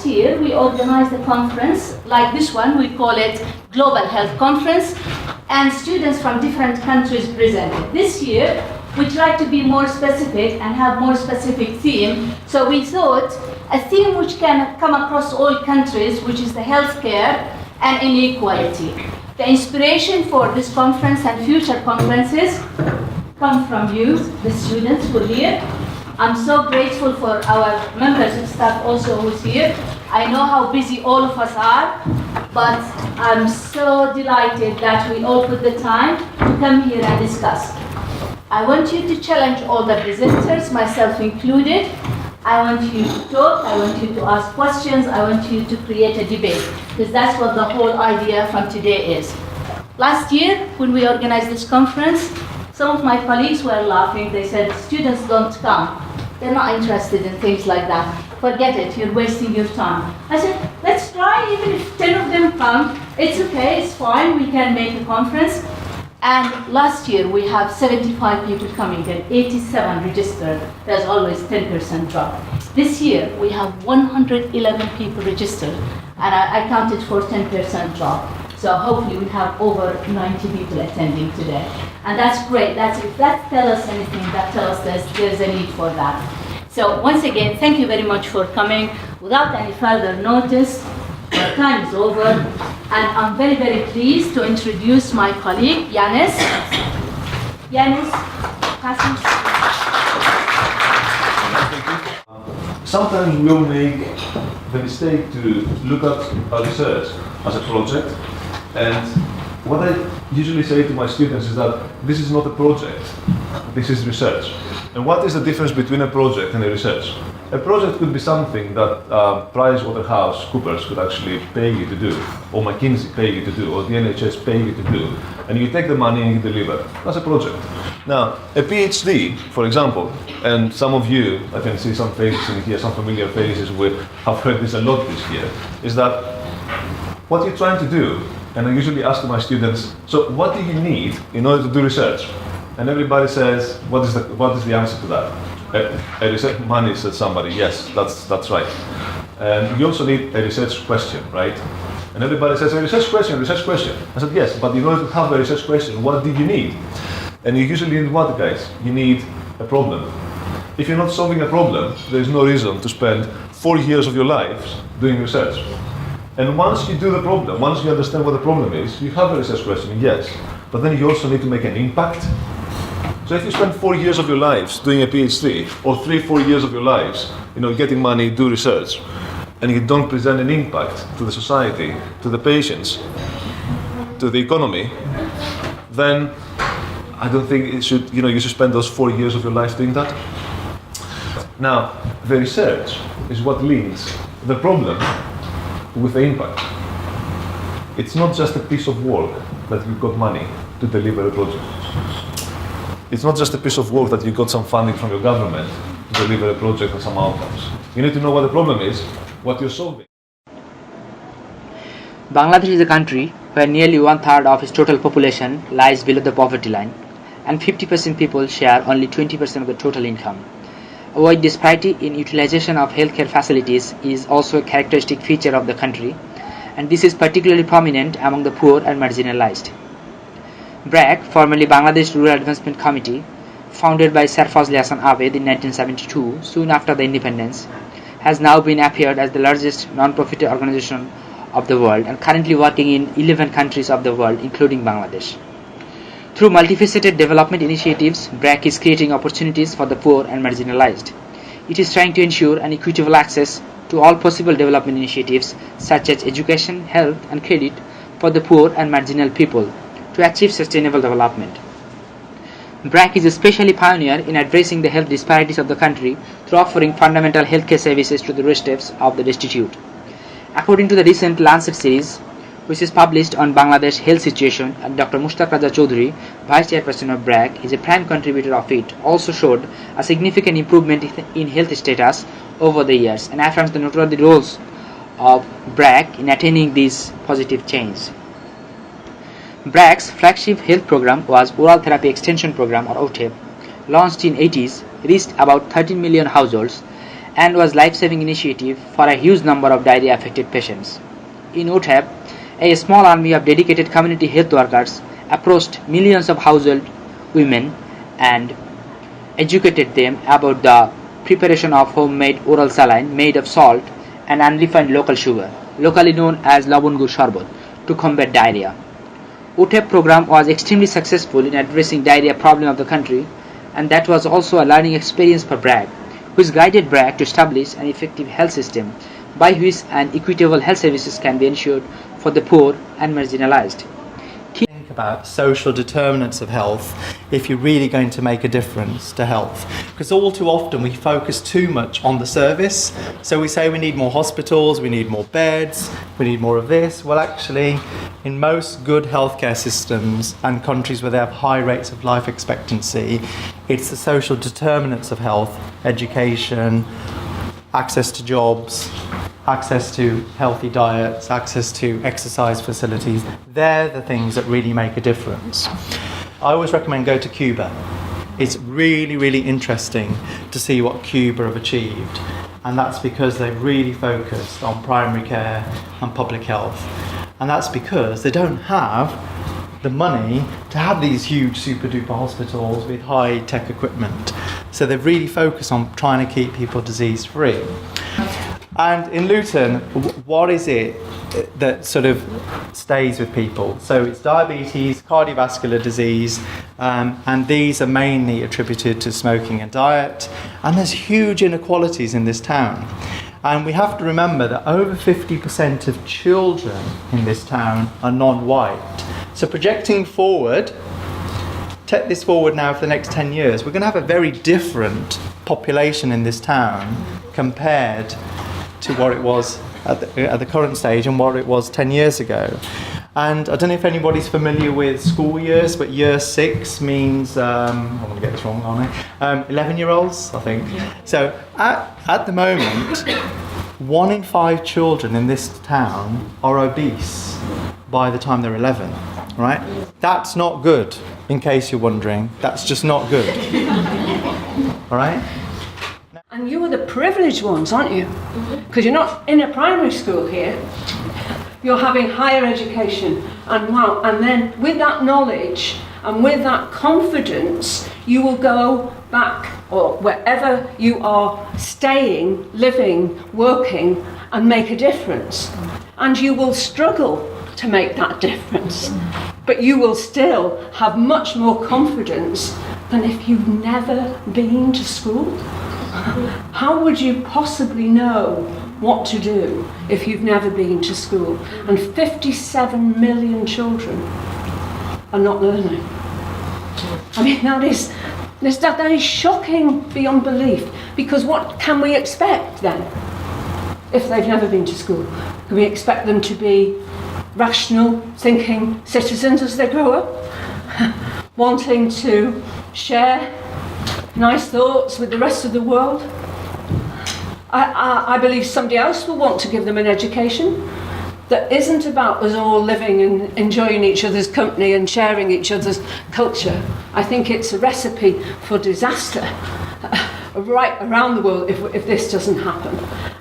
last year we organized a conference like this one. We call it Global Health Conference, and students from different countries presented. This year we tried to be more specific and have more specific theme. So we thought a theme which can come across all countries, which is the healthcare and inequality. The inspiration for this conference and future conferences come from you, the students who are here. I'm so grateful for our members of staff also who's here. I know how busy all of us are, but I'm so delighted that we all put the time to come here and discuss. I want you to challenge all the presenters, myself included. I want you to talk, I want you to ask questions, I want you to create a debate, because that's what the whole idea from today is. Last year, when we organized this conference, some of my colleagues were laughing. They said, students don't come. They're not interested in things like that. Forget it, you're wasting your time. I said, let's try, even if 10 of them come, it's okay, it's fine, we can make a conference. And last year we have 75 people coming and 87 registered. There's always 10% drop. This year we have 111 people registered, and I counted for 10% drop. So hopefully we have over 90 people attending today. And that's great. If that tells us anything, that tells us there's a need for that. So once again, thank you very much for coming. Without any further notice, our time is over. And I'm very, very pleased to introduce my colleague, Yanis. Yanis, sometimes we'll make the mistake to look at our research as a project. And what I usually say to my students is that this is not a project, this is research. And what is the difference between a project and a research? A project could be something that PricewaterhouseCoopers could actually pay you to do, or McKinsey pay you to do, or the NHS pay you to do, and you take the money and you deliver. That's a project. Now, a PhD, for example, and some of you, I can see some faces in here, some familiar faces, we have heard this a lot this year, is that what you're trying to do, and I usually ask my students, so what do you need in order to do research? And everybody says, what is the answer to that? A research money, said somebody. Yes, that's right. And you also need a research question, right? And everybody says, a research question, research question. I said, yes, but in order to have a research question, what do you need? And you usually need what, guys? You need a problem. If you're not solving a problem, there's no reason to spend 4 years of your lives doing research. And once you do the problem, once you understand what the problem is, you have a research question, yes, but then you also need to make an impact. So if you spend 4 years of your lives doing a PhD, or 3-4 years of your lives, getting money, do research, and you don't present an impact to the society, to the patients, to the economy, then I don't think you should spend those 4 years of your life doing that. Now, the research is what links the problem with the impact. It's not just a piece of work that you got money to deliver a project. It's not just a piece of work that you got some funding from your government to deliver a project and some outcomes. You need to know what the problem is, what you're solving. Bangladesh is a country where nearly 1/3 of its total population lies below the poverty line, and 50% people share only 20% of the total income. A wide disparity in utilization of healthcare facilities is also a characteristic feature of the country, and this is particularly prominent among the poor and marginalized. BRAC, formerly Bangladesh Rural Advancement Committee, founded by Sir Fazli Hasan Abed in 1972, soon after the independence, has now been appeared as the largest non-profit organization of the world and currently working in 11 countries of the world, including Bangladesh. Through multifaceted development initiatives, BRAC is creating opportunities for the poor and marginalized. It is trying to ensure an equitable access to all possible development initiatives such as education, health, and credit for the poor and marginal people to achieve sustainable development. BRAC is especially pioneer in addressing the health disparities of the country through offering fundamental healthcare services to the doorsteps of the destitute. According to the recent Lancet series, which is published on Bangladesh health situation, and Dr. Mushtaq Raza Chaudhary, Vice Chairperson of BRAC, is a prime contributor of it, also showed a significant improvement in health status over the years and affirms the noteworthy roles of BRAC in attaining these positive change. BRAC's flagship health program was Oral Therapy Extension Program, or OTEP, launched in 80s, reached about 13 million households, and was life-saving initiative for a huge number of diarrhea-affected patients. In Utep, a small army of dedicated community health workers approached millions of household women and educated them about the preparation of homemade oral saline made of salt and unrefined local sugar, locally known as Labun Gur Sharbat, to combat diarrhea. UTEP program was extremely successful in addressing diarrhea problem of the country, and that was also a learning experience for BRAC, which guided BRAC to establish an effective health system by which an equitable health services can be ensured for the poor and marginalized. Think about social determinants of health if you're really going to make a difference to health, because all too often we focus too much on the service. So we say we need more hospitals, we need more beds, we need more of this. Well, actually, in most good healthcare systems and countries where they have high rates of life expectancy, it's the social determinants of health: education, access to jobs, access to healthy diets, access to exercise facilities. They're the things that really make a difference. I always recommend go to Cuba. It's really, really interesting to see what Cuba have achieved. And that's because they've really focused on primary care and public health. And that's because they don't have the money to have these huge super duper hospitals with high tech equipment. So they've really focused on trying to keep people disease free. And in Luton, what is it that sort of stays with people? So it's diabetes, cardiovascular disease, and these are mainly attributed to smoking and diet. And there's huge inequalities in this town. And we have to remember that over 50% of children in this town are non-white. So projecting forward, take this forward now for the next 10 years, we're going to have a very different population in this town compared to what it was at the current stage and what it was 10 years ago. And I don't know if anybody's familiar with school years, but year 6 means, I'm going to get this wrong, aren't I? 11-year-olds, I think. So at the moment, 1 in 5 children in this town are obese by the time they're 11, right? That's not good, in case you're wondering. That's just not good. All right? And you are the privileged ones, aren't you? Because you're not in a primary school here. You're having higher education. And wow, and then with that knowledge and with that confidence, you will go back or wherever you are staying, living, working, and make a difference. And you will struggle to make that difference. But you will still have much more confidence than if you've never been to school. How would you possibly know what to do if you've never been to school? And 57 million children are not learning. I mean, that is shocking beyond belief, because what can we expect then if they've never been to school? Can we expect them to be rational, thinking citizens as they grow up, wanting to share nice thoughts with the rest of the world? I believe somebody else will want to give them an education that isn't about us all living and enjoying each other's company and sharing each other's culture. I think it's a recipe for disaster right around the world if this doesn't happen.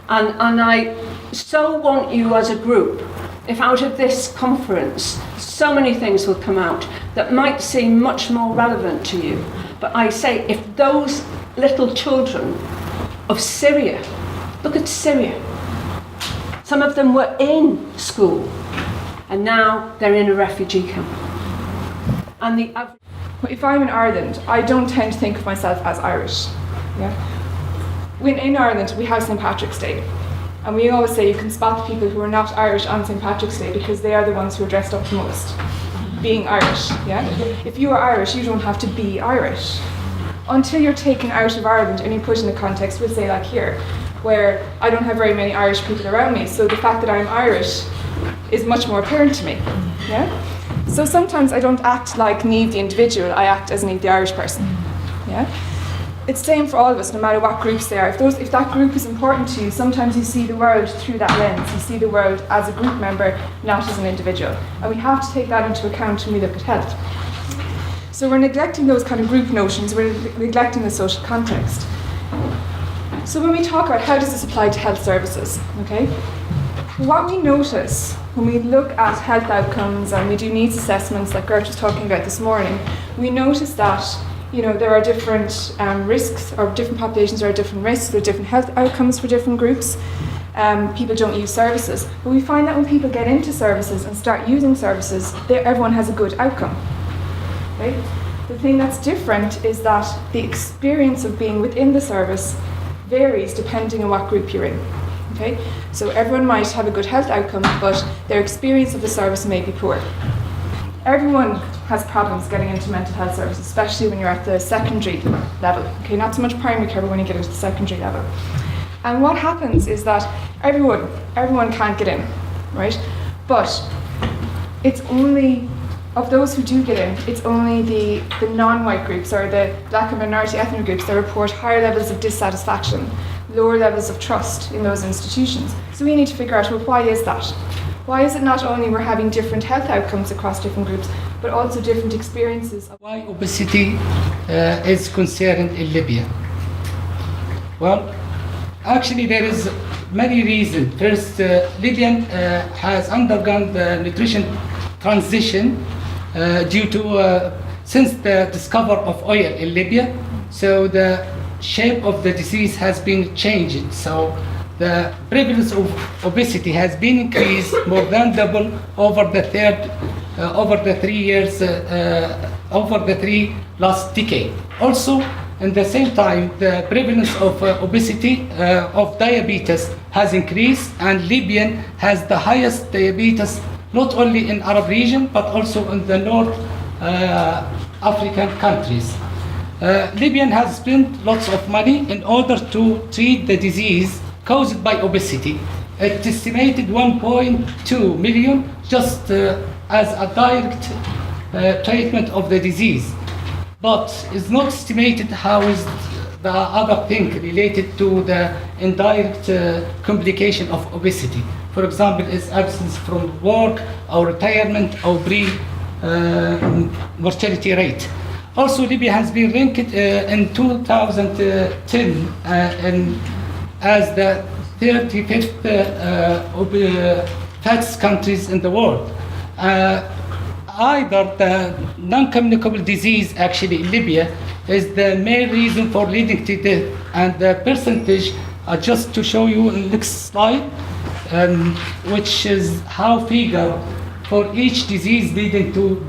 And I so want you as a group, if out of this conference so many things will come out that might seem much more relevant to you, but I say if those little children of Syria, look at Syria, some of them were in school and now they're in a refugee camp. And if I'm in Ireland, I don't tend to think of myself as Irish. Yeah? In Ireland, we have St. Patrick's Day. And we always say you can spot the people who are not Irish on St. Patrick's Day because they are the ones who are dressed up the most, being Irish. Yeah? If you are Irish, you don't have to be Irish. Until you're taken out of Ireland and you put in a context, we'll say like here, where I don't have very many Irish people around me, so the fact that I'm Irish is much more apparent to me. Yeah? So sometimes I don't act like Niamh the individual, I act as Niamh the Irish person. Yeah? It's the same for all of us, no matter what groups they are. If that group is important to you, sometimes you see the world through that lens. You see the world as a group member, not as an individual. And we have to take that into account when we look at health. So we're neglecting those kind of group notions, we're neglecting the social context. So when we talk about how does this apply to health services, okay, what we notice when we look at health outcomes and we do needs assessments like Gert was talking about this morning, we notice that there are different risks, or different populations are different risks, there are different health outcomes for different groups. People don't use services, but we find that when people get into services and start using services, everyone has a good outcome. Okay? The thing that's different is that the experience of being within the service varies depending on what group you're in. Okay? So everyone might have a good health outcome, but their experience of the service may be poor. Everyone has problems getting into mental health services, especially when you're at the secondary level. Okay, not so much primary care, but when you get into the secondary level. And what happens is that everyone can't get in, right? But it's only, of those who do get in, it's only the non-white groups or the black and minority ethnic groups that report higher levels of dissatisfaction, lower levels of trust in those institutions. So we need to figure out, well, why is that? Why is it not only we're having different health outcomes across different groups, but also different experiences? Why obesity is concerned in Libya? Well, actually there is many reasons. First, Libya has undergone the nutrition transition due to, since the discovery of oil in Libya, so the shape of the disease has been changed. So the prevalence of obesity has been increased more than double over the 3 years, over the 3 last decade. Also, at the same time, the prevalence of obesity, of diabetes has increased, and Libya has the highest diabetes, not only in Arab region, but also in the North African countries. Libya has spent lots of money in order to treat the disease caused by obesity. It's estimated 1.2 million just as a direct treatment of the disease. But it's not estimated how is the other thing related to the indirect complication of obesity. For example, is absence from work or retirement or mortality rate. Also, Libya has been ranked in 2010 as the 35th fattest countries in the world. Either the non-communicable disease actually in Libya is the main reason for leading to death, and the percentage, just to show you in the next slide, which is how figure for each disease leading to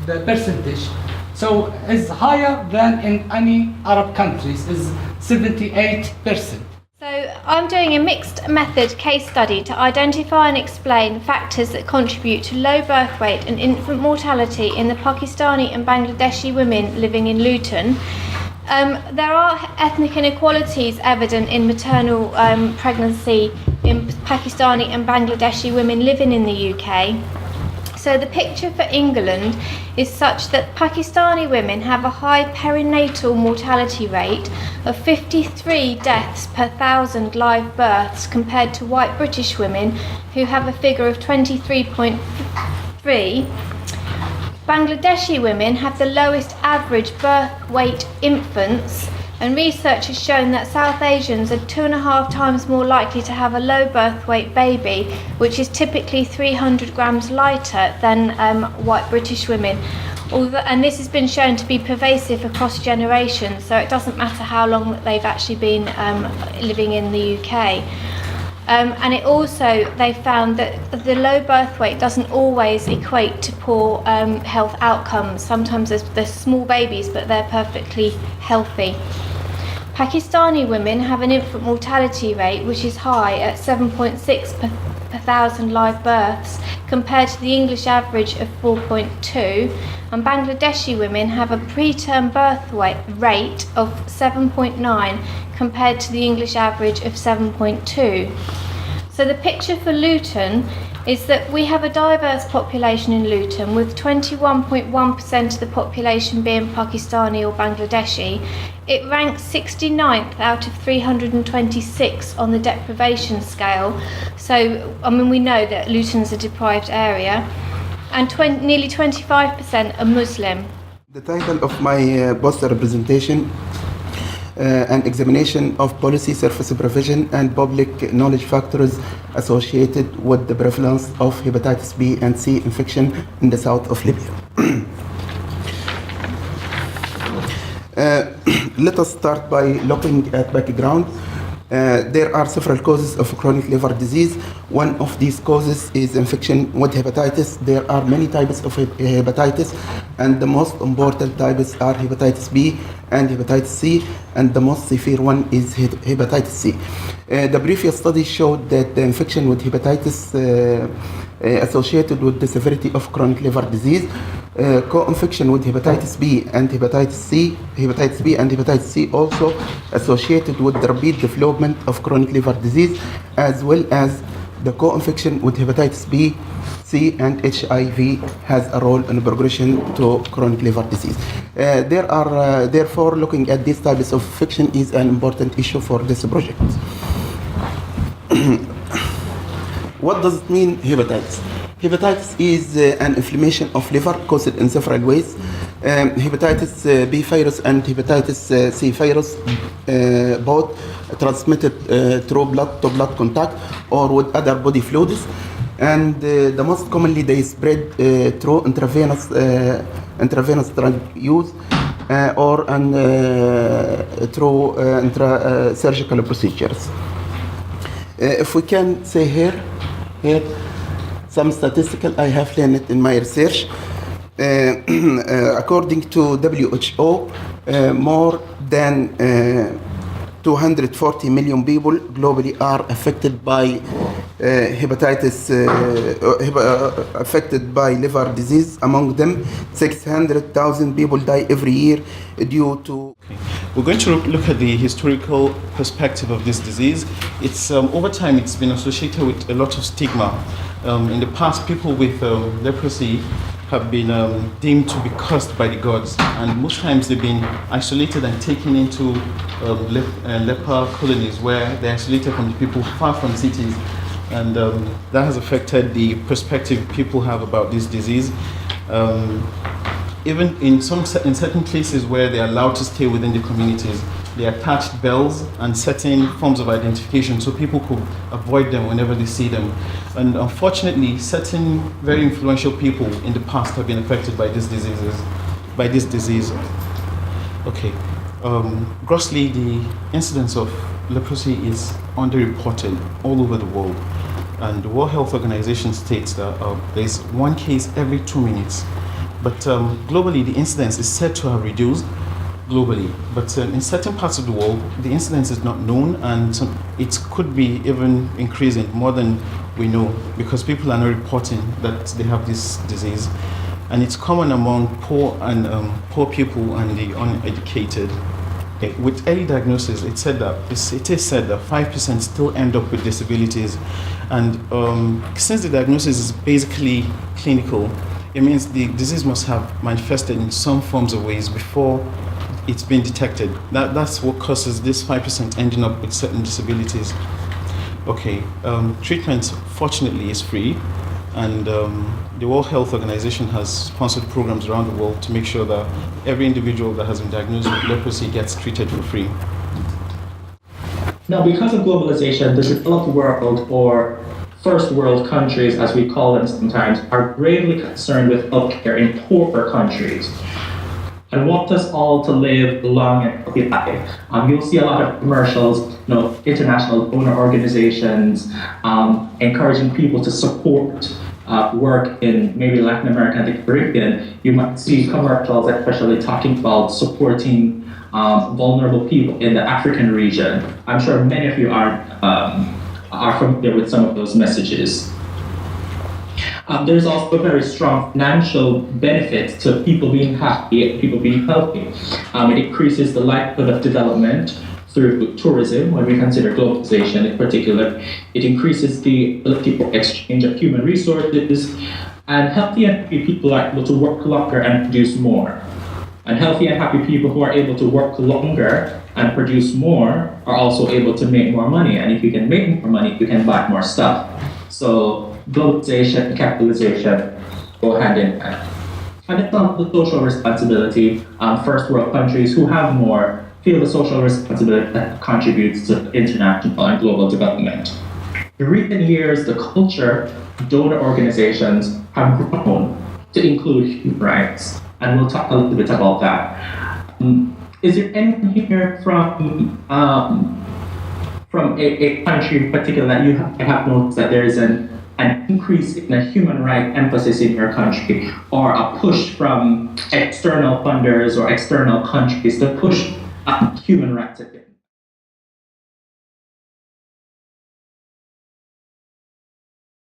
the percentage. So it's higher than in any Arab countries, is 78%. So I'm doing a mixed method case study to identify and explain factors that contribute to low birth weight and infant mortality in the Pakistani and Bangladeshi women living in Luton. There are ethnic inequalities evident in maternal pregnancy in Pakistani and Bangladeshi women living in the UK. So the picture for England is such that Pakistani women have a high perinatal mortality rate of 53 deaths per 1,000 live births compared to white British women who have a figure of 23.3. Bangladeshi women have the lowest average birth weight infants, and research has shown that South Asians are 2.5 times more likely to have a low birth weight baby, which is typically 300 grams lighter than white British women. And this has been shown to be pervasive across generations, so it doesn't matter how long that they've actually been living in the UK. And it also, they found that the low birth weight doesn't always equate to poor health outcomes. Sometimes there's small babies, but they're perfectly healthy. Pakistani women have an infant mortality rate which is high at 7.6 per 1,000 live births compared to the English average of 4.2, and Bangladeshi women have a preterm birth rate of 7.9 compared to the English average of 7.2. So the picture for Luton is that we have a diverse population in Luton, with 21.1% of the population being Pakistani or Bangladeshi. It ranks 69th out of 326 on the deprivation scale. So, I mean, we know that Luton's a deprived area, and nearly 25% are Muslim. The title of my poster presentation an examination of policy, surface supervision, and public knowledge factors associated with the prevalence of hepatitis B and C infection in the south of Libya. Let us start by looking at background. There are several causes of chronic liver disease. One of these causes is infection with hepatitis. There are many types of hepatitis, and the most important types are hepatitis B and hepatitis C, and the most severe one is hepatitis C. The previous study showed that the infection with hepatitis associated with the severity of chronic liver disease. Co-infection with hepatitis B and hepatitis B and hepatitis C also associated with the rapid development of chronic liver disease, as well as the co-infection with hepatitis B, C, and HIV has a role in progression to chronic liver disease. Therefore, looking at these types of infection is an important issue for this project. What does it mean, hepatitis? Hepatitis is an inflammation of liver caused in several ways. Hepatitis B virus and hepatitis C virus both transmitted through blood-to-blood contact or with other body fluids, and the most commonly they spread through intravenous drug use or through surgical procedures. If we can say here some statistical I have learned in my research. According to WHO, more than 240 million people globally are affected by affected by liver disease. Among them, 600,000 people die every year due to. We're going to look at the historical perspective of this disease. It's over time it's been associated with a lot of stigma. In the past, people with leprosy have been deemed to be cursed by the gods, and most times they've been isolated and taken into leper colonies where they're isolated from the people far from cities, and that has affected the perspective people have about this disease. Even in certain places where they are allowed to stay within the communities, they attached bells and certain forms of identification so people could avoid them whenever they see them. And unfortunately, certain very influential people in the past have been affected by this disease. Okay. Grossly, the incidence of leprosy is underreported all over the world. And the World Health Organization states that there's one case every 2 minutes. But globally, the incidence is said to have reduced globally. But in certain parts of the world, the incidence is not known, and it could be even increasing more than we know because people are not reporting that they have this disease. And it's common among poor people and the uneducated. With early diagnosis, it is said that 5% still end up with disabilities. And since the diagnosis is basically clinical, it means the disease must have manifested in some forms of ways before it's been detected. That's what causes this 5% ending up with certain disabilities. Okay, treatment fortunately is free, and the World Health Organization has sponsored programs around the world to make sure that every individual that has been diagnosed with leprosy gets treated for free. Now, because of globalization, the developed world, or first world countries, as we call them sometimes, are gravely concerned with healthcare in poorer countries and want us all to live a long and healthy life. You'll see a lot of commercials, international donor organizations encouraging people to support work in maybe Latin America and the Caribbean. You might see commercials especially talking about supporting vulnerable people in the African region. I'm sure many of you are familiar with some of those messages. There's also a very strong financial benefit to people being happy and people being healthy. It increases the likelihood of development through tourism, when we consider globalization in particular. It increases the ability for exchange of human resources, and healthy and happy people are able to work longer and produce more. And healthy and happy people who are able to work longer and produce more are also able to make more money. And if you can make more money, you can buy more stuff. So globalization and capitalization go hand in hand. And it's on the social responsibility. First world countries who have more feel the social responsibility that contributes to international and global development. In recent years, the culture of donor organizations have grown to include human rights, and we'll talk a little bit about that. Is there anyone here from a country in particular that you have noticed that there is an increase in a human rights emphasis in your country, or a push from external funders or external countries to push human rights again?